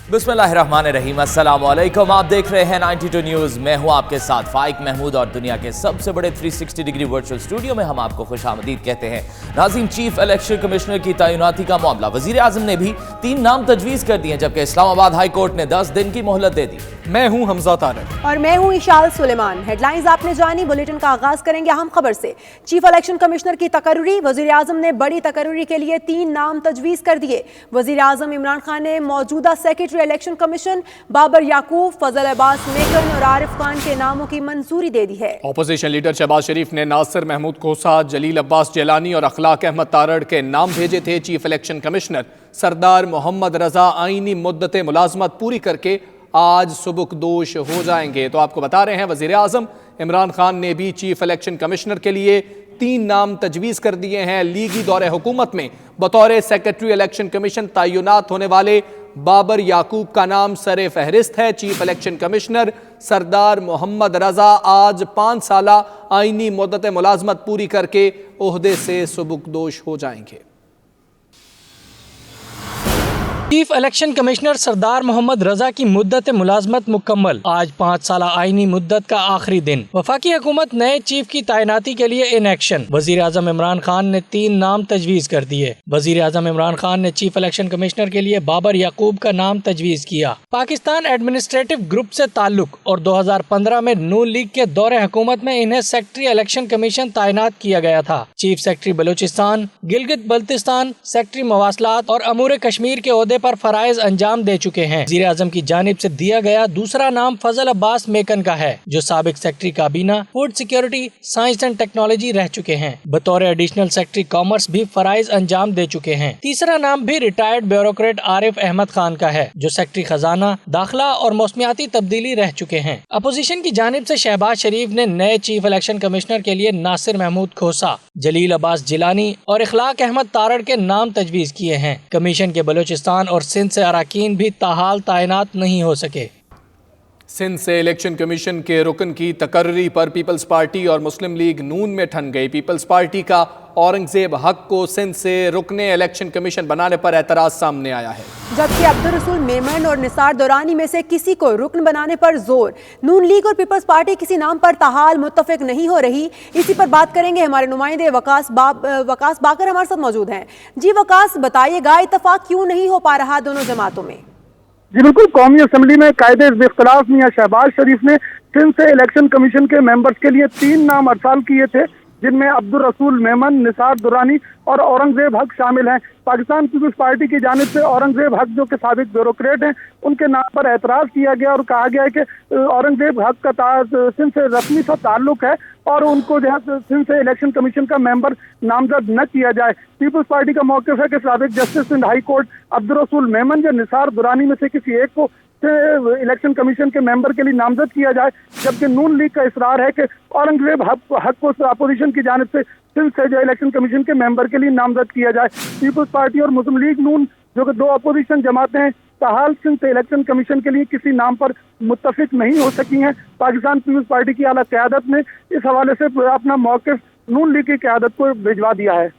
बिस्मिल्लाहिर्रहमानिर्रहीम, अस्सलाम वालेकुम। आप देख रहे हैं 92 न्यूज़। मैं हूं आपके साथ फाइक महमूद और दुनिया के सबसे बड़े 360 डिग्री वर्चुअल स्टूडियो में हम आपको खुशामदीद कहते हैं। नाज़रीन, चीफ इलेक्शन कमिश्नर की तैनाती का मामला, वज़ीर आज़म ने भी 3 नाम तजवीज़ कर दिए, जबकि इस्लामाबाद हाई कोर्ट ने 10 दिन की मोहलत दे दी। मैं हूं हमजा तारक और मैं हूं इशाल सुलेमान। हेडलाइंस आपने जानी। बुलेटिन का आगाज करेंगे अहम खबर से। चीफ इलेक्शन कमिश्नर की तकर्री, वज़ीर आज़म ने बड़ी तकर्री के लिए 3 नाम तजवीज़ कर दिए। वज़ीर आज़म इमरान खान ने मौजूदा सेक्रेटरी इलेक्शन कमीशन बाबर याकूब, फजल अब्बास मेकन और आरिफ खान के नामों की मंजूरी दे दी है। अपोजिशन लीडर शहबाज शरीफ ने नासिर महमूद खोसा, जलील अब्बास जिलानी और अखलाक अहमद तारड़ के नाम भेजे थे। चीफ इलेक्शन कमिश्नर सरदार मोहम्मद रजा आईनी मुद्दत मुलाजमत पूरी करके आज सुबुकदोश हो जाएंगे। तो आपको बता रहे हैं, वज़ीर आज़म इमरान खान ने भी चीफ इलेक्शन कमिश्नर के लिए 3 नाम तजवीज़ कर दिए हैं। लीगी दौरे हुकूमत में बतौर सेक्रेटरी इलेक्शन कमीशन तैनात होने वाले बाबर याकूब का नाम सरे फहरिस्त है। चीफ इलेक्शन कमिश्नर सरदार मोहम्मद रजा आज 5 साला आईनी मुद्दत मुलाजमत पूरी करके ओहदे से सुबुकदोश हो जाएंगे। चीफ इलेक्शन कमिश्नर सरदार मोहम्मद रजा की मुद्दत मुलाजमत मुकम्मल। आज 5 साला आईनी मुद्दत का आखिरी दिन। वफाकी हुकूमत नए चीफ की तैनाती के लिए इन एक्शन। वजीर आजम इमरान खान ने 3 नाम तजवीज़ कर दिए। वजीर आजम इमरान खान ने चीफ इलेक्शन कमिश्नर के लिए बाबर याकूब का नाम तजवीज़ किया। पाकिस्तान एडमिनिस्ट्रेटिव ग्रुप से ताल्लुक और 2015 में नून लीग के दौरे हुकूमत में इन्हें सेक्रेटरी इलेक्शन कमीशन तैनात किया गया था। Chief secretary Balochistan, Gilgit Baltistan, secretary मवासलात और अमूर कश्मीर के ओहदे पर फराइज अंजाम दे चुके हैं। वज़ीर आज़म की जानिब से दिया गया दूसरा नाम फजल अब्बास मेकन का है, जो साबिक सेक्रेटरी काबीना food security science and technology रह चुके हैं। बतौर एडिशनल सेक्रेटरी कॉमर्स भी फराइज अंजाम दे चुके हैं। तीसरा नाम भी रिटायर्ड ब्यूरोक्रेट आरिफ अहमद खान का है, जो सेक्रेटरी खजाना, दाखिला और मौसमियाती तब्दीली रह चुके हैं। अपोजिशन की जानिब से शहबाज शरीफ ने नए चीफ इलेक्शन कमिश्नर के लिए नासिर महमूद खोसा, जलील अब्बास जिलानी और अखलाक अहमद तारड़ के नाम तजवीज़ किए हैं। कमीशन के बलूचिस्तान और सिंध से अरकान भी ताहाल तैनात नहीं हो सके। सिंध से इलेक्शन कमीशन के रुकन की तकर्री पर पीपल्स पार्टी और मुस्लिम लीग नून में ठन गई। पीपल्स पार्टी का औरंगजेब हक को सिंध से रुकने इलेक्शन कमीशन बनाने पर एतराज सामने आया है, जबकि अब्दुल रसूल मेमन और निसार दुरानी में से किसी को रुकन बनाने पर जोर। नून लीग और पीपल्स पार्टी किसी नाम पर ताहाल मुत्तफिक नहीं हो रही। इसी पर बात करेंगे। हमारे नुमाइंदे वकास बाकर हमारे साथ मौजूद हैं। जी वकास, बताइएगा इत्तफाक क्यों नहीं हो पा रहा दोनों जमातों में? जी बिल्कुल, कौमी असम्बली में कायदे इख्तिलाफ मियां शहबाज शरीफ ने सिंध से इलेक्शन कमीशन के मेंबर्स के लिए 3 नाम अरसाल किए थे, जिनमें अब्दुल रसूल मेमन, निसार दुरानी और औरंगजेब हक शामिल हैं। पाकिस्तान पीपल्स पार्टी की जानिब से औरंगजेब हक, जो कि साबिक ब्यूरोक्रेट हैं, उनके नाम पर एतराज़ किया गया और कहा गया है कि औरंगजेब हक का सिंध से रस्मी सा ताल्लुक है और उनको जो है सिंध से इलेक्शन कमीशन का मेंबर नामजद न किया जाए। पीपल्स पार्टी का मौक़िफ़ है कि साबिक justice Sindh high court Abdul Rasool Memon या निसार दुरानी में से किसी एक को इलेक्शन कमीशन के मेंबर के लिए नामजद किया जाए, जबकि नून लीग का इसरार है कि औरंगजेब हक को अपोजिशन की जानिब से सिंध से जो इलेक्शन कमीशन के मेंबर के लिए नामजद किया जाए। पीपल्स पार्टी और मुस्लिम लीग नून, जो कि 2 अपोजिशन जमातें हैं, ताहाल सिंध से इलेक्शन कमीशन के लिए किसी नाम पर मुत्तफिक नहीं हो सकी हैं। पाकिस्तान पीपल्स पार्टी की आला क़यादत ने इस हवाले से अपना मौक़िफ़ नून लीग की क़यादत को भिजवा दिया है।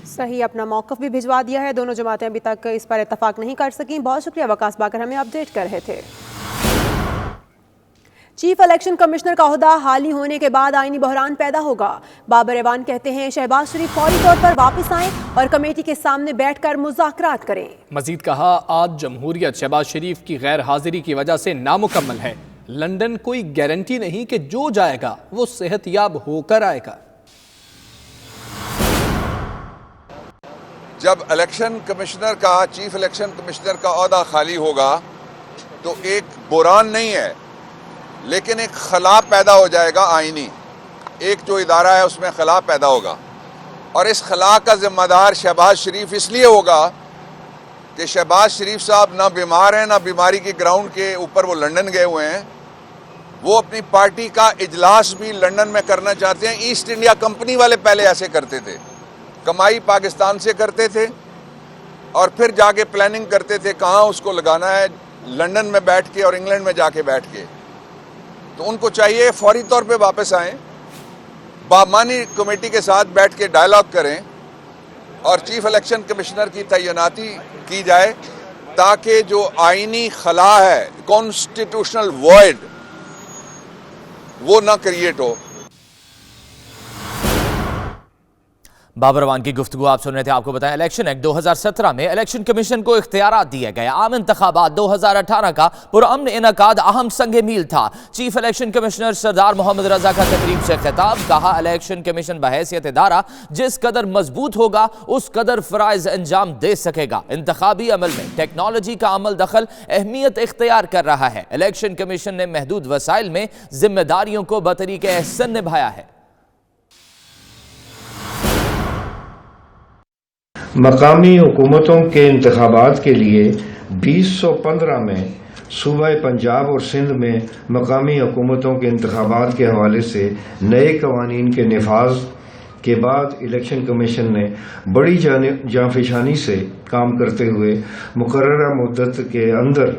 सही, अपना मौक़िफ़ भी भिजवा दिया है। दोनों जमातें अभी तक इस पर इत्तफाक नहीं कर सकी। बहुत शुक्रिया वकास बाकर, हमें अपडेट कर रहे थे। चीफ इलेक्शन कमिश्नर का ओहदा हाली होने के बाद आईनी बहरान पैदा होगा। बाबर एवान कहते हैं शहबाज शरीफ फौरी तौर पर वापस आएं और कमेटी के सामने बैठकर मुज़ाकरात करें। मजीद कहा, आज जमहूरियत शहबाज शरीफ की गैर हाजिरी की वजह से नामुकम्मल है। लंदन कोई गारंटी नहीं कि जो जाएगा वो सेहतयाब होकर आएगा। जब इलेक्शन कमिश्नर का, चीफ इलेक्शन कमिश्नर का ओहदा खाली होगा तो एक बुरान नहीं है, लेकिन एक खला पैदा हो जाएगा आईनी। एक जो इदारा है उसमें खला पैदा होगा और इस खला का जिम्मेदार शहबाज शरीफ इसलिए होगा कि शहबाज शरीफ साहब ना बीमार हैं, ना बीमारी की ग्राउंड के ऊपर वो लंदन गए हुए हैं। वो अपनी पार्टी का इजलास भी लंदन में करना चाहते हैं। ईस्ट इंडिया कंपनी वाले पहले ऐसे करते थे, कमाई पाकिस्तान से करते थे और फिर जाके प्लानिंग करते थे कहाँ उसको लगाना है, लंदन में बैठ के और इंग्लैंड में जाके बैठ के। तो उनको चाहिए फौरी तौर पे वापस आएं, बामानी कमेटी के साथ बैठ के डायलॉग करें और चीफ इलेक्शन कमिश्नर की तैनाती की जाए تاکہ جو آئینی خلا ہے، کانسٹیٹیوشنل وائڈ، وہ نہ کریٹ ہو۔ بابر اعوان کی گفتگو آپ سن رہے تھے۔ آپ کو بتائیں الیکشن ایکٹ 2017 میں الیکشن کمیشن کو اختیارات دیے گئے۔ عام انتخابات 2018 کا پرامن انعقاد اہم سنگ میل تھا۔ چیف الیکشن کمشنر سردار محمد رضا کا تقریب سے خطاب، کہا الیکشن کمیشن بحیثیت ادارہ جس قدر مضبوط ہوگا اس قدر فرائض انجام دے سکے گا۔ انتخابی عمل میں ٹیکنالوجی کا عمل دخل اہمیت اختیار کر رہا ہے۔ الیکشن کمیشن نے محدود وسائل میں ذمہ داریوں کو بطریق احسن نبھایا ہے۔ مقامی حکومتوں کے انتخابات کے لیے 2015 میں صوبہ پنجاب اور سندھ میں مقامی حکومتوں کے انتخابات کے حوالے سے نئے قوانین کے نفاذ کے بعد الیکشن کمیشن نے بڑی جانفشانی سے کام کرتے ہوئے مقررہ مدت کے اندر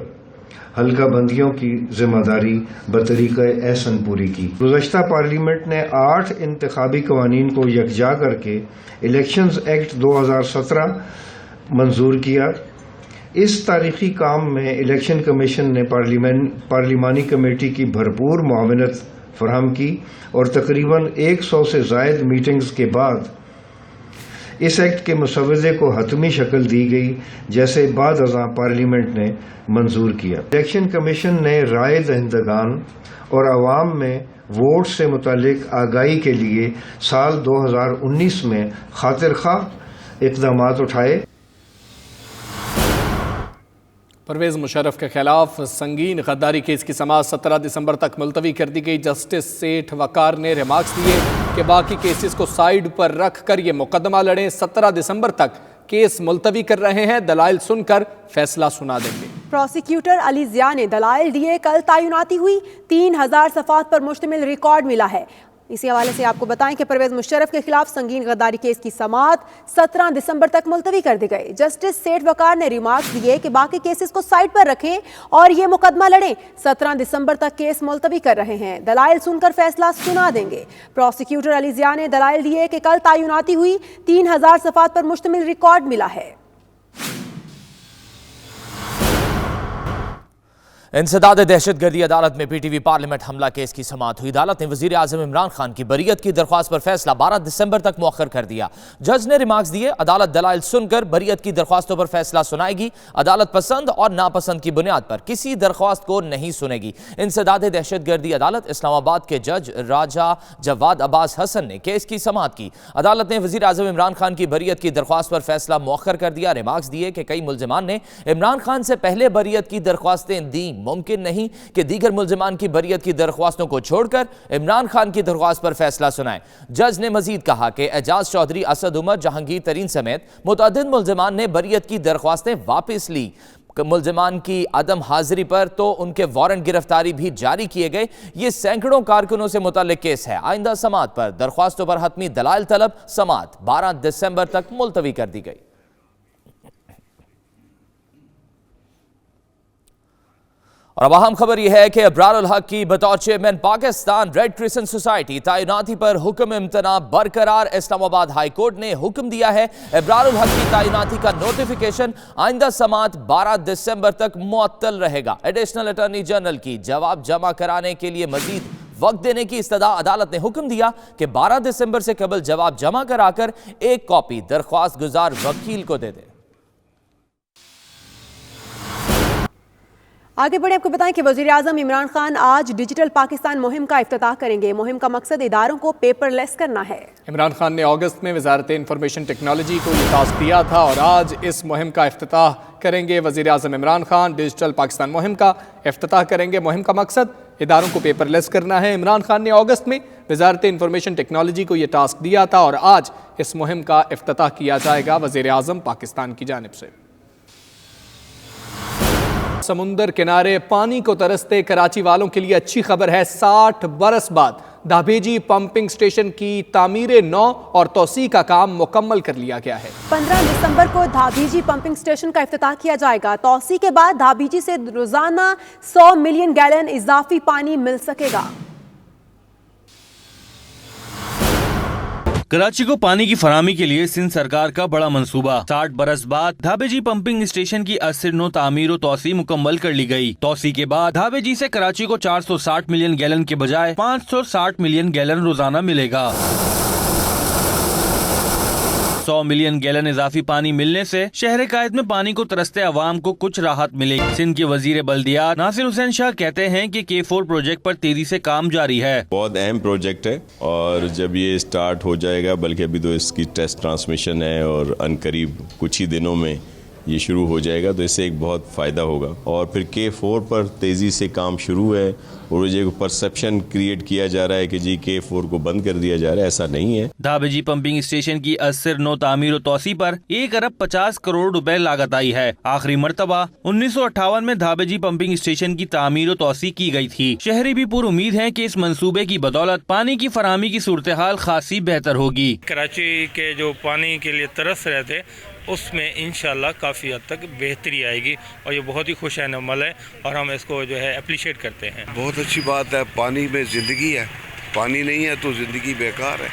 حلقہ بندیوں کی ذمہ داری بطریقہ احسن پوری کی۔ گزشتہ پارلیمنٹ نے 8 انتخابی قوانین کو یکجا کر کے الیکشنز ایکٹ 2017 منظور کیا۔ اس تاریخی کام میں الیکشن کمیشن نے پارلیمانی کمیٹی کی بھرپور معاونت فراہم کی اور تقریباً 100 سے زائد میٹنگز کے بعد اس ایکٹ کے مسودے کو حتمی شکل دی گئی، جیسے بعد ازاں پارلیمنٹ نے منظور کیا۔ الیکشن کمیشن نے رائے دہندگان اور عوام میں ووٹ سے متعلق آگاہی کے لیے سال 2019 میں خاطر خواہ اقدامات اٹھائے۔ پرویز مشرف کے خلاف سنگین غداری کیس کی سماعت 17 دسمبر تک ملتوی کر دی گئی۔ جسٹس سیٹھ وقار نے ریمارکس دیے کہ باقی کیسز کو سائیڈ پر رکھ کر یہ مقدمہ لڑیں۔ 17 دسمبر تک کیس ملتوی کر رہے ہیں، دلائل سن کر فیصلہ سنا دیں گے۔ پروسیکیوٹر علی ضیاء نے دلائل دیے، کل تعیناتی ہوئی، 3000 صفحات پر مشتمل ریکارڈ ملا ہے۔ اسی حوالے سے آپ کو بتائیں کہ پرویز مشرف کے خلاف سنگین غداری کیس کی سماعت 17 دسمبر تک ملتوی کر دی گئی۔ جسٹس سیٹھ وقار نے ریمارکس دیے کہ باقی کیسز کو سائیڈ پر رکھیں اور یہ مقدمہ لڑیں۔ 17 دسمبر تک کیس ملتوی کر رہے ہیں، دلائل سن کر فیصلہ سنا دیں گے۔ پروسیکیوٹر علی ضیاء نے دلائل دیے کہ کل تعیناتی ہوئی، 3000 صفحات پر مشتمل ریکارڈ ملا ہے۔ انسداد دہشت گردی عدالت میں پی ٹی وی پارلیمنٹ حملہ کیس کی سماعت ہوئی۔ عدالت نے وزیر اعظم عمران خان کی بریت کی درخواست پر فیصلہ 12 دسمبر تک مؤخر کر دیا۔ جج نے ریمارکس دیے، عدالت دلائل سن کر بریت کی درخواستوں پر فیصلہ سنائے گی۔ عدالت پسند اور ناپسند کی بنیاد پر کسی درخواست کو نہیں سنے گی۔ انسداد دہشت گردی عدالت اسلام آباد کے جج راجہ جواد عباس حسن نے کیس کی سماعت کی۔ عدالت نے وزیر اعظم عمران خان کی بریت کی درخواست پر فیصلہ مؤخر کر دیا۔ ریمارکس دیے کہ کئی ملزمان نے عمران خان سے پہلے بریت کی درخواستیں دیں، ممکن نہیں کہ دیگر ملزمان کی بریت کی درخواستوں کو چھوڑ کر عمران خان کی درخواست پر فیصلہ سنائیں۔ جج نے مزید کہا کہ اعجاز چودھری، اسد عمر، جہانگیر ترین سمیت متعدد ملزمان نے بریت کی درخواستیں واپس لی۔ ملزمان کی عدم حاضری پر تو ان کے وارنٹ گرفتاری بھی جاری کیے گئے۔ یہ سینکڑوں کارکنوں سے متعلق کیس ہے۔ آئندہ سماعت پر درخواستوں پر حتمی دلائل طلب سماعت 12 دسمبر تک ملتوی کر دی گئی۔ اور اب اہم خبر یہ ہے کہ ابرار الحق کی بطور chairman Pakistan red crescent society تعیناتی پر حکم امتناع برقرار۔ اسلام آباد ہائی کورٹ نے حکم دیا ہے ابرار الحق کی تعیناتی کا نوٹیفیکیشن آئندہ سماعت 12 دسمبر تک معطل رہے گا۔ ایڈیشنل اٹارنی جنرل کی جواب جمع کرانے کے لیے مزید وقت دینے کی استدعا عدالت نے حکم دیا کہ 12 دسمبر سے قبل جواب جمع کرا کر ایک کاپی درخواست گزار وکیل کو دے دے۔ آگے بڑھیں، آپ کو بتائیں کہ وزیر اعظم عمران خان آج ڈیجیٹل پاکستان مہم کا افتتاح کریں گے۔ مہم کا مقصد اداروں کو پیپر لیس کرنا ہے۔ عمران خان نے اگست میں وزارت انفارمیشن ٹیکنالوجی کو یہ ٹاسک دیا تھا اور آج اس مہم کا افتتاح کریں گے۔ وزیر اعظم عمران خان ڈیجیٹل پاکستان مہم کا افتتاح کریں گے۔ مہم کا مقصد اداروں کو پیپر لیس کرنا ہے۔ عمران خان نے اگست میں وزارت انفارمیشن ٹیکنالوجی کو یہ ٹاسک دیا تھا اور آج اس مہم کا افتتاح کیا جائے گا وزیر اعظم پاکستان کی جانب سے۔ سمندر کنارے پانی کو ترستے کراچی والوں کے لیے اچھی خبر ہے۔ 60 برس بعد دھابیجی پمپنگ سٹیشن کی تعمیر نو اور توسیع کا کام مکمل کر لیا گیا ہے۔ 15 دسمبر کو دھابیجی پمپنگ سٹیشن کا افتتاح کیا جائے گا۔ توسیع کے بعد دھابیجی سے روزانہ 100 ملین گیلن اضافی پانی مل سکے گا۔ कराची को पानी की फराहमी के लिए सिंध सरकार का बड़ा मंसूबा। 60 बरस बाद धाबेजी पंपिंग स्टेशन की असर तामीर और तोसी मुकम्मल कर ली गई। तोसी के बाद धाबेजी से कराची को 460 मिलियन गैलन के बजाय 560 मिलियन गैलन रोजाना मिलेगा। 100 मिलियन गैलन इजाफी पानी मिलने से शहर कायद में पानी को तरसते अवाम को कुछ राहत मिलेगी। सिंध के वजीर बल्दियात नासिर हुसैन शाह कहते हैं कि K4 प्रोजेक्ट पर तेजी से काम जारी है। बहुत अहम प्रोजेक्ट है और जब ये स्टार्ट हो जाएगा, बल्कि अभी तो इसकी टेस्ट ट्रांसमिशन है और अनकरीब कुछ ही दिनों में ये शुरू हो जाएगा, तो इससे एक बहुत फ़ायदा होगा। और फिर K4 पर तेज़ी से काम शुरू है और ये परसेप्शन क्रिएट किया जा रहा है कि जी K4 को बंद कर दिया जा रहा है, ऐसा नहीं है। धाबेजी पंपिंग स्टेशन की असर तामीर और तोसी पर 1 अरब 50 करोड़ रुपए लागत आई है। आखिरी मरतबा 1958 में धाबेजी पंपिंग स्टेशन की तामीर और तोसी की गई थी। शहरी भी पूरी उम्मीद है कि इस मंसूबे की बदौलत पानी की फराहमी की सूरत हाल खासी बेहतर होगी। कराची के जो पानी के लिए तरस रहे थे उसमें इंशाल्लाह काफ़ी हद तक बेहतरी आएगी और ये बहुत ही खुशहाल अमल है और हम इसको जो है अप्रिशिएट करते हैं। बहुत अच्छी बात है, पानी में ज़िंदगी है, पानी नहीं है तो ज़िंदगी बेकार है।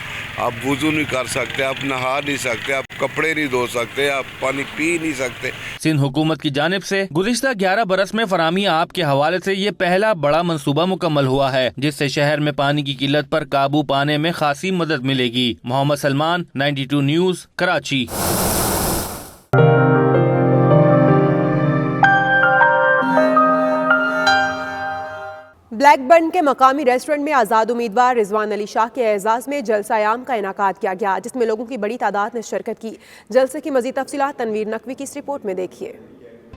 आप वुज़ू नहीं कर सकते, आप नहा नहीं सकते, आप कपड़े नहीं धो सकते, आप पानी पी नहीं सकते। सिंध हुकूमत की जानिब से गुज़िश्ता 11 बरस में फराहमी आप के हवाले से ये पहला बड़ा मंसूबा मुकम्मल हुआ है, जिससे शहर में पानी की किल्लत पर काबू पाने में खासी मदद मिलेगी। मोहम्मद सलमान, 92 न्यूज़, कराची। ब्लैकबर्न के मकामी रेस्टोरेंट में आज़ाद उम्मीदवार रिजवान अली शाह के एजाज़ में जलसा-ए-आम का इनेकाद किया गया, जिसमें लोगों की बड़ी तादाद ने शिरकत की। जलसे की मज़ीद तफसीलात तनवीर नकवी की इस रिपोर्ट में देखिए।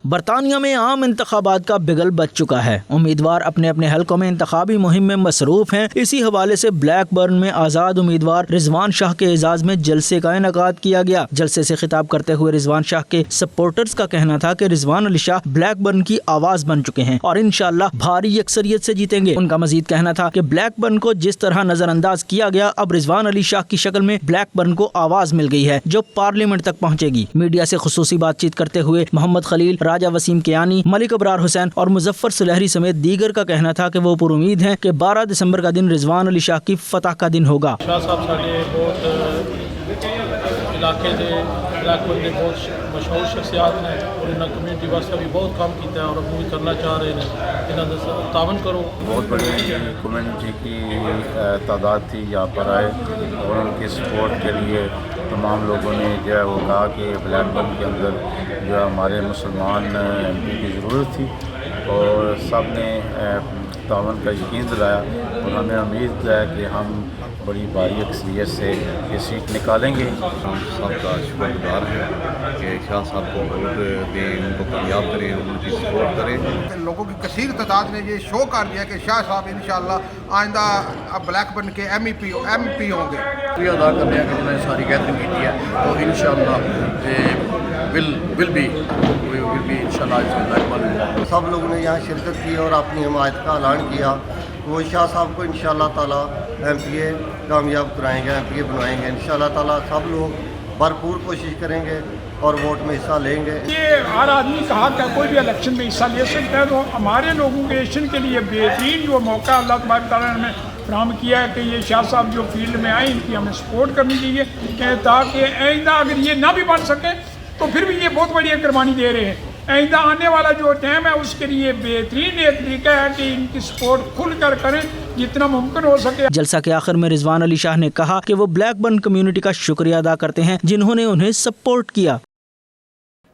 बरतानिया में आम इंतखाबात का बिगल बच चुका है। उम्मीदवार अपने अपने हलकों में इंतखाबी मुहिम में मसरूफ हैं। इसी हवाले से ब्लैकबर्न में आज़ाद उम्मीदवार रिजवान शाह के एजाज में जलसे का इनेकाद किया गया। जलसे से खिताब करते हुए रिजवान शाह के सपोर्टर्स का कहना था कि रिजवान अली शाह ब्लैकबर्न की आवाज बन चुके हैं और इंशाअल्लाह भारी अक्सरियत से जीतेंगे। उनका मजीद कहना था कि ब्लैकबर्न को जिस तरह नजरअंदाज किया गया, अब रिजवान अली शाह की शक्ल में ब्लैकबर्न को आवाज मिल गई है जो पार्लियामेंट तक पहुँचेगी। मीडिया से खुसूसी बातचीत करते हुए मोहम्मद खलील, राजा वसीम कियानी, मलिक अबरार हुसैन और मुजफ्फर सुलहरी समेत दीगर का कहना था कि वो पुर उम्मीद हैं कि 12 दिसंबर का दिन रिजवान अली शाह की फतह का दिन होगा। शाह साहब साडे बहुत इलाके दे ब्लैकबर्न दे बहुत मशहूर शख्सियात ने और इन्होंने कम्यूनिटी वास्ते भी बहुत काम किया है और अब भी करना चाह रहे हैं। इन्होंने तावन करो। बहुत बड़ी कम्यूनिटी की तादाद थी यहाँ पर आए और उनकी सपोर्ट के लिए तमाम लोगों ने जो है वो कहा कि ब्लैकबर्न के अंदर जो है हमारे मुसलमान MP की ज़रूरत थी और सब ने तावन का यकीन दिलाया और हमें उम्मीद है कि हम बड़ी भारी अक्सरियत से ये सीट निकालेंगे। हम सबका शुक्रगुजार हैं कि शाह साहब को वोट दें, उनको कामयाब करें, उनकी सपोर्ट करें। लोगों की कसीर तादाद ने ये शो कर दिया कि शाह साहब इंशाअल्लाह आइंदा अब ब्लैकबर्न के MP होंगे। शुक्रिया अदा करते हैं कि उन्होंने सारी गैदरिंग की है तो इंशाअल्लाह विल बी इंशाअल्लाह। सब लोगों ने यहाँ शिरकत की और अपनी हिमायत का ऐलान किया। वो शाह साहब को इंशाअल्लाह ताला MPA कामयाब कराएंगे, MPA बनाएंगे इंशाअल्लाह ताला। सब लोग भरपूर कोशिश करेंगे और वोट में हिस्सा लेंगे। ये हर आदमी का हक है, कोई भी इलेक्शन में हिस्सा ले सकता है। तो हमारे लोगों के इलेक्शन के लिए बेहतरीन जो मौका अल्लाह तबारक तआला ने फराहम किया है कि ये शाह साहब जो फील्ड में आए इनकी हमें सपोर्ट करनी चाहिए ताकि आइंदा अगर ये ना भी बन सके तो फिर भी ये बहुत बड़ी कुर्बानी दे रहे हैं। आइंदा आने वाला जो टाइम है उसके लिए बेहतरीन एक तरीका है कि इनकी सपोर्ट खुलकर करें जितना मुमकिन हो सके। जलसा के आखिर में रिजवान अली शाह ने कहा कि वो ब्लैकबर्न कम्युनिटी का शुक्रिया अदा करते हैं जिन्होंने उन्हें सपोर्ट किया।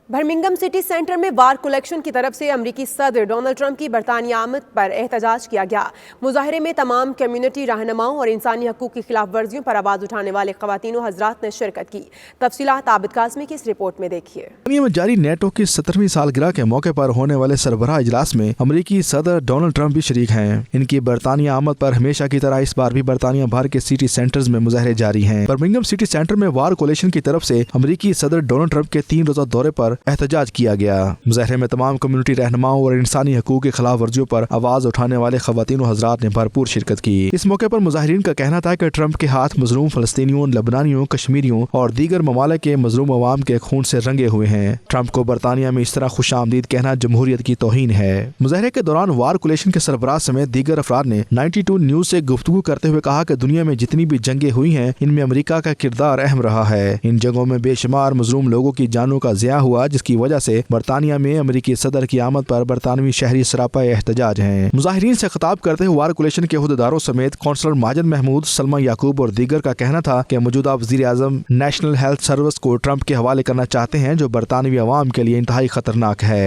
बर्मिंघम सिटी सेंटर में वार कलेक्शन की तरफ से अमरीकी सदर डोनाल्ड ट्रंप की बरतानिया आमद पर एहतजाज किया गया। मुजाहरे में तमाम कम्युनिटी रहनुमाओं और इंसानी हकूक़ की खिलाफ वर्जियों पर आवाज़ उठाने वाले ख़वातीन और हज़रात ने शिरकत की। तफसीलात आबिद काज़मी की इस रिपोर्ट में देखिए। में जारी नेटो की 17वीं सालगिरह के मौके पर होने वाले सरबराह इजलास में अमरीकी सदर डोनाल्ड ट्रंप भी शरीक हैं। इनकी बरतानिया आमद पर हमेशा की तरह इस बार भी बरतानिया भर के सिटी सेंटर्स में मुजाहरे जारी हैं। बर्मिंघम सिटी सेंटर में वार कोलिशन की तरफ से अमरीकी सदर डोनाल्ड ट्रंप के 3 रोज़ा दौरे पर पर एहतजाज किया गया। मुजाहरे में तमाम कम्युनिटी रहनुमाओं और इंसानी हकूक की खिलाफ वर्जियों पर आवाज उठाने वाले खवातीन और हजरात ने भरपूर शिरकत की। इस मौके पर मुजाहिरीन का कहना था कि ट्रंप के हाथ मजलूम फलस्तीनियों, लबनानियों, कश्मीरियों और दीगर ममालिक के मजलूम अवाम के खून से रंगे हुए हैं। ट्रंप को बरतानिया में इस तरह खुशामदीद कहना जमहूरियत की तौहीन है। मुजाहरे के दौरान वार कोलिशन के सरबराह समेत दीगर अफराद ने 92 न्यूज से गुफ्तगू करते हुए कहा कि दुनिया में जितनी भी जंगें हुई हैं, इनमें अमेरिका का किरदार अहम रहा है। इन जंगों में बेशुमार मजलूम लोगों की जानों का ज़िया हुआ, जिसकी वजह से बरतानिया में अमेरिकी सदर की आमद पर बरतानवी शहरी सरापा एहतजाज हैं। मुजाहिरीन से खिताब करते हुए वार कोलिशन के अहदेदारों समेत कौंसलर माजिद महमूद, सलमा याकूब और दीगर का कहना था कि मौजूदा वज़ीर आज़म नेशनल हेल्थ सर्विस को ट्रंप के हवाले करना चाहते हैं, जो बरतानवी अवाम के लिए इंतहाई खतरनाक है।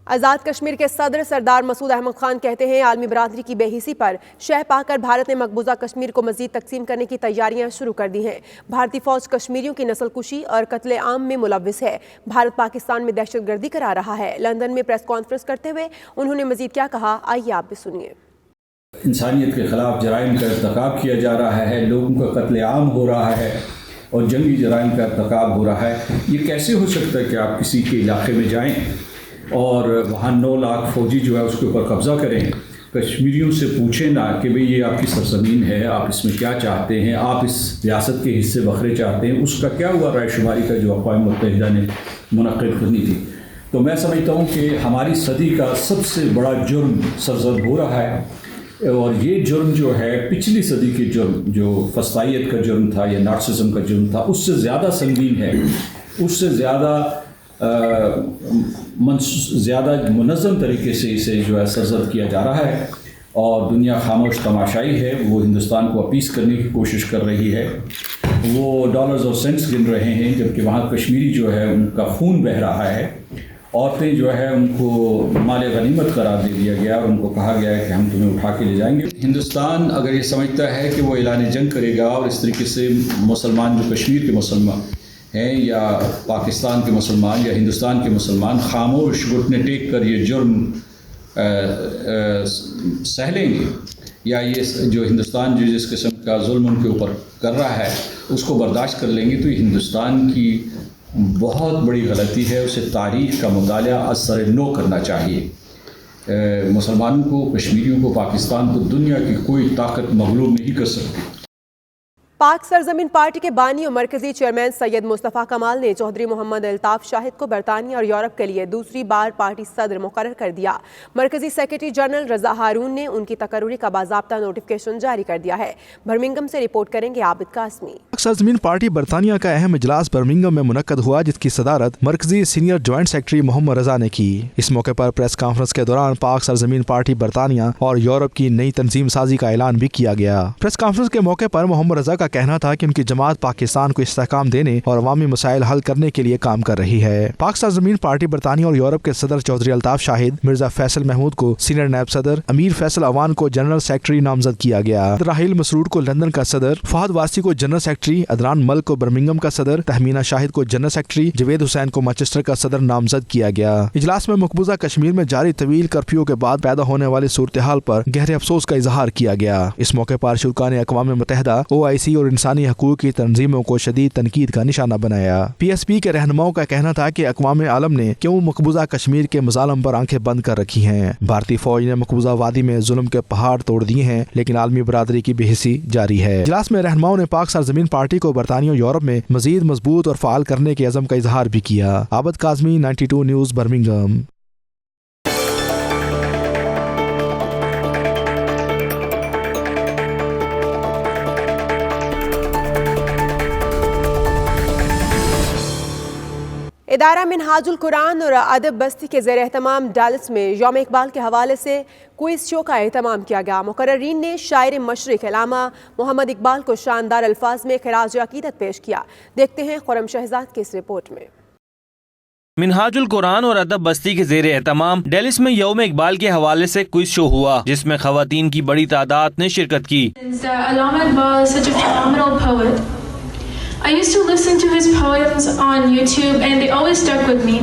आज़ाद कश्मीर के सदर सरदार मसूद अहमद खान कहते हैं आलमी बरादरी की बेहिसी पर शह पाकर भारत ने मकबूजा कश्मीर को मजीद तकसीम करने की तैयारियां शुरू कर दी हैं। भारतीय फौज कश्मीरियों की नस्ल कुशी और कत्ले आम में मुलव्विस है। भारत पाकिस्तान में दहशतगर्दी करा रहा है। लंदन में प्रेस कॉन्फ्रेंस करते हुए उन्होंने मजीद क्या कहा, आइए आप भी सुनिए। इंसानियत के खिलाफ जराइम का इर्तिकाब किया जा रहा है, लोगों का कत्ले आम हो रहा है और जंगी जराइम का इर्तिकाब हो रहा है। ये कैसे हो सकता है कि आप किसी के इलाके में जाएं और वहाँ 9 लाख फौजी जो है उसके ऊपर कब्ज़ा करें, कश्मीरियों से पूछें ना कि भाई ये आपकी सरजमीन है, आप इसमें क्या चाहते हैं, आप इस रियासत के हिस्से बखरे चाहते हैं, उसका क्या हुआ रायशुमारी का जो अक़वाम मुत्तहिदा ने मुनक़्क़िद करनी थी। तो मैं समझता हूँ कि हमारी सदी का सबसे बड़ा जुर्म सरज़द हो रहा है और ये जुर्म जो है पिछली सदी के जुर्म, जो फस्तायत का जुर्म था या नार्सिज्म का जुर्म था, उससे ज़्यादा संगीन है, उससे ज़्यादा मुनज़्ज़म तरीके से इसे जो है सरज़द किया जा रहा है और दुनिया खामोश तमाशाई है। वो हिंदुस्तान को अपीस करने की कोशिश कर रही है, वो डॉलर्स और सेंट्स गिन रहे हैं, जबकि वहाँ कश्मीरी जो है उनका खून बह रहा है। औरतें जो है उनको माल गनीमत करार दे दिया गया और उनको कहा गया है कि हम तुम्हें उठा के ले जाएंगे। हिंदुस्तान अगर ये समझता है कि वो ऐलान जंग करेगा और इस तरीके से मुसलमान जो कश्मीर के मुसलमान हैं या पाकिस्तान के मुसलमान या हिंदुस्तान के मुसलमान खामोश घुटने टेक कर ये जुर्म सह लेंगे या ये जो हिंदुस्तान जो जिस किस्म का जुल्म उनके ऊपर कर रहा है उसको बर्दाश्त कर लेंगे, तो ये हिंदुस्तान की बहुत बड़ी गलती है। उसे तारीख़ का मुताला असर नो करना चाहिए। मुसलमानों को, कश्मीरियों को, पाकिस्तान को दुनिया की कोई ताकत मगलूब नहीं कर सकती। पाक सरजमीन पार्टी के बानी और मरकजी चेयरमैन सैयद मुस्तफ़ा कमाल ने चौधरी मोहम्मद अल्ताफ़ शाहिद को बरतानिया और यूरोप के लिए दूसरी बार पार्टी सदर मुकर्रर कर दिया। मरकजी सेक्रेटरी जनरल रज़ा हारून ने उनकी तकर्रुरी का बाज़ाब्ता नोटिफिकेशन जारी कर दिया है। बर्मिंघम से रिपोर्ट करेंगे आबिद कासमी। सरजमीन पार्टी बरतानिया का अहम इजलास बर्मिंघम में मुनक्कद हुआ, जिसकी सदारत मरकजी सीनियर ज्वाइंट सेक्रेटरी मोहम्मद रजा ने की। इस मौके पर प्रेस कॉन्फ्रेंस के दौरान पाक सरजमीन पार्टी बरतानिया और यूरोप की नई तंजीम साजी का ऐलान भी किया गया। प्रेस कॉन्फ्रेंस के मौके पर मोहम्मद रजा का कहना था कि उनकी जमात पाकिस्तान को इस्तेहकाम देने और अवामी मसाइल हल करने के लिए काम कर रही है। पाक सरजमीन पार्टी बरतानिया और यूरोप के सदर चौधरी अल्ताफ शाहिद, मिर्जा फैसल महमूद को सीनियर नायब सदर, अमीर फैसल अवान को जनरल सेक्रेटरी नामजद किया गया। राहिल मसरूर को लंदन का सदर, फहद वासी को जनरल सेक्रेटरी, अदनान मलिक को बर्मिंघम का सदर, तहमीना शाहिद को जनरल सेक्रेटरी, जवेद हुसैन को मैनचेस्टर का सदर नामजद किया गया। इजलास में मकबूजा कश्मीर में जारी तवील कर्फ्यू के बाद पैदा होने वाली सूरत हाल पर गहरे अफसोस का इजहार किया गया। इस मौके पर शुरकान अक़वाम मुत्तहिदा, OIC और इंसानी हकूक़ की तंजीमों को शदीद तनकीद का निशाना बनाया। PSP के रहनुमाओं का कहना था कि अक़वाम आलम ने क्यों मकबूजा कश्मीर के मज़ालम पर आंखें बंद कर रखी हैं। भारतीय फौज ने मकबूजा वादी में जुल्म के पहाड़ तोड़ दिए हैं, लेकिन आलमी बरादरी की बेहिसी जारी है। इजलास में रहनुमाओं ने पाक सरजमीन पार्टी को बरतानिया और यूरोप में मजीद मजबूत और फाल करने के अज़म का इजहार भी किया। Abid Kazmi, 92 news, Birmingham. इदारा मिनहाजुल कुरान और अदब बस्ती के ज़ेर एहतमाम डालस में यौम इकबाल के हवाले से क्विज़ शो का एहतमाम किया गया। मुकर्ररीन ने शायर मशरिक़ अल्लामा मोहम्मद इकबाल को शानदार अल्फाज में खिराज अक़ीदत पेश किया। देखते हैं खुर्रम शहजाद की इस रिपोर्ट में। मिनहाजुल कुरान और अदब बस्ती के ज़ेर एहतमाम डेलिस में यौम इकबाल के हवाले से क्विज शो हुआ, जिसमें ख़वातीन की बड़ी तादाद ने शिरकत की। I used to listen to his poems on YouTube and they always stuck with me.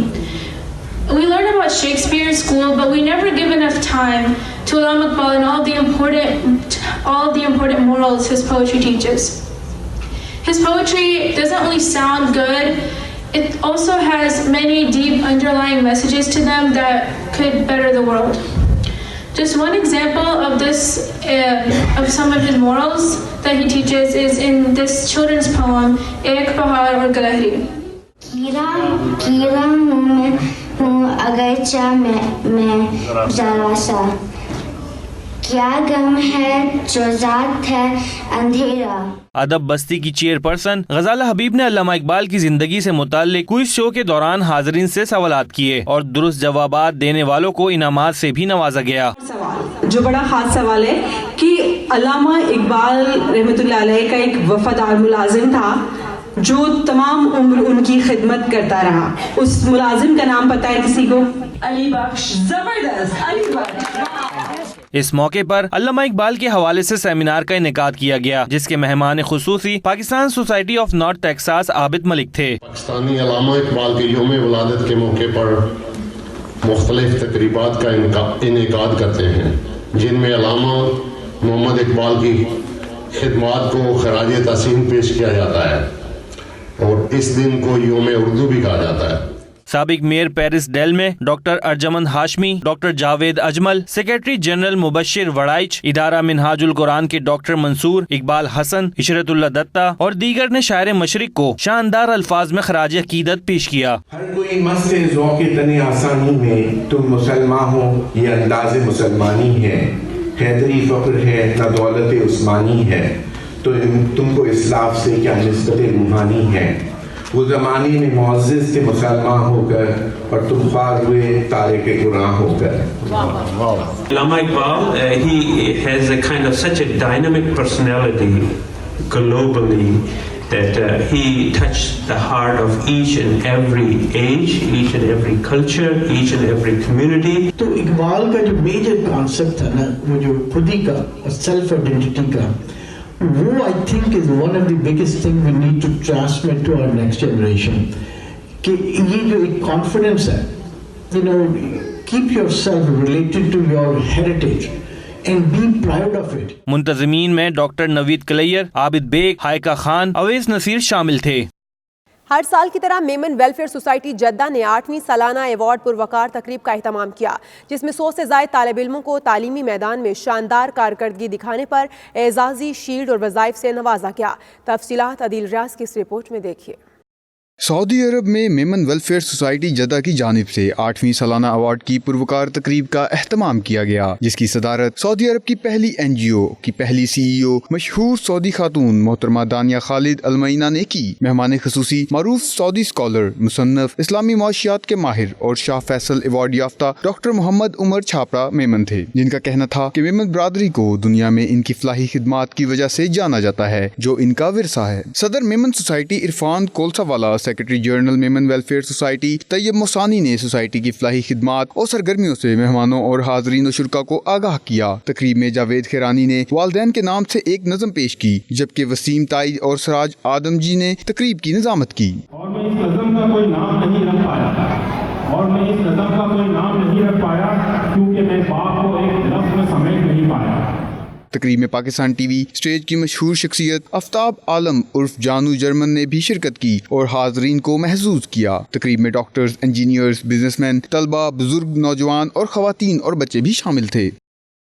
We learn about Shakespeare in school, but we never give enough time to Allama Iqbal and all the important morals his poetry teaches. His poetry doesn't only sound good, it also has many deep underlying messages to them that could better the world. Just one example of this, of some of his morals that he teaches is in this children's poem, Ek Pahar Aur Galahri. कीड़ा हूँ अगरचा मैं जरा सा, क्या गम है जो ज़ात है अंधेरा। अदब बस्ती की चेयरपर्सन गजाला हबीब ने अल्लामा इकबाल की जिंदगी से मुताल्लिक क्विज शो के दौरान हाजरीन से सवालात किए और दुरुस्त जवाबात देने वालों को इनामात से भी नवाजा गया। जो बड़ा खास सवाल है कि अल्लामा इकबाल रहमतुल्लाह अलैह का एक वफादार मुलाजिम था जो तमाम उम्र उनकी खिदमत करता रहा। उस मुलाजिम का नाम पता है किसी को? अली बख्श। जबरदस्त, अली बख्श। इस मौके पर अल्लामा इकबाल के हवाले से सेमिनार का इनेकाद किया गया, जिसके मेहमान खुसूसी Pakistan society of north Texas Abid Malik थे। पाकिस्तानी अल्लामा इकबाल के यौम विलादत के मौके पर मुख्तलिफ तकरीबात का इनेकाद करते हैं, जिनमें अल्लामा मोहम्मद इकबाल की खिदमात को खराज तहसीन पेश किया जाता है और इस दिन को यौम उर्दू भी कहा जाता है। साबिक मेयर पेरिस डेल में doctor Arjumand Hashmi, doctor Javed Ajmal, secretary general Mubashir Waraich, इदारा मिनहाजुल कुरान के डॉक्टर मंसूर, इकबाल हसन, इशरतुल्लाह दत्ता और दीगर ने शायर मशरिक को शानदार अल्फाज में खराज अकीदत पेश किया। हर कोई मस्त ज़ौक़ तने आसानी में, तुम मुसलमान हो ये अंदाज़ मुसलमानी है, हैदरी फ़ख्र है न दौलत उस्मानी है, तो तुमको इस्लाफ से क्या निस्बत रूहानी है। वो ज़माने में मुअज़्ज़िज़ थे मुसलमान होकर और तुम ख्वार हुए तारिक कुरान होकर। Allama Iqbal, he has a kind of such a dynamic personality globally that he touched the heart of each and every age, each and every culture, each and every community. तो इकबाल का जो मेजर कॉन्सेप्ट था ना, वो जो खुद ही का self identity का, वो I think is one of the biggest thing we need to transmit to our next generation. कि ये जो एक confidence है, you know, keep yourself related to your heritage and be proud of it. मुंतज़मीन में doctor Naveed कलैयर, Abid bag, Haika Khan, Awais Naseer शामिल थे। हर साल की तरह मेमन वेलफेयर सोसाइटी जद्दा ने 8वीं सालाना अवार्ड पुरवकार तकरीब का एहतमाम किया, जिसमें 100 से ज़ायद तालिब इल्मों को तालीमी मैदान में शानदार कारकर्दगी दिखाने पर एजाज़ी शील्ड और वज़ाइफ से नवाजा गया। तफसीलात अदील रियाज की इस रिपोर्ट में देखिए। सऊदी अरब में मेमन वेलफेयर सोसाइटी जद्दा की जानिब से 8वीं सालाना अवार्ड की पुरवकार तकरीब का एहतमाम किया गया, जिसकी सदारत सऊदी अरब की पहली NGO की पहली CEO मशहूर सऊदी खातून मोहतरमा दानिया खालिद अलमईना ने की। मेहमान खुसूसी मारूफ सऊदी स्कॉलर, मुसन्नफ, इस्लामी मुआशियात के माहिर और शाह फैसल अवार्ड याफ्ता डॉक्टर मोहम्मद उमर छापरा मेमन थे, जिनका कहना था कि मेमन बरादरी को दुनिया में इनकी फलाही खिदमात की वजह से जाना जाता है, जो इनका विरसा है। सदर Memon society Irfan Kolsawala, secretary general Memon welfare society Tayyab Mosani ने सोसाइटी की फलाही खिदमात और सरगर्मियों से मेहमानों और हाजरीन और शुरका को आगाह किया। तकरीब में जावेद खैरानी ने वालदैन के नाम से एक नज़म पेश की, जबकि वसीम ताई और सराज आदम जी ने तकरीब की निजामत की। और मैं इस नज़म का कोई नाम नहीं रख पाया क्योंकि मैं बाप को एक लफ्ज़ में समेट नहीं पाया। तकरीब में पाकिस्तान टीवी स्टेज की मशहूर शख्सियत आफ्ताब आलम उर्फ जानू जर्मन ने भी शिरकत की और हाजरीन को महसूस किया। तकरीब में डॉक्टर्स, इंजीनियर्स, बिजनेसमैन, तलबा, बुजुर्ग, नौजवान और खवातीन और बच्चे भी शामिल थे।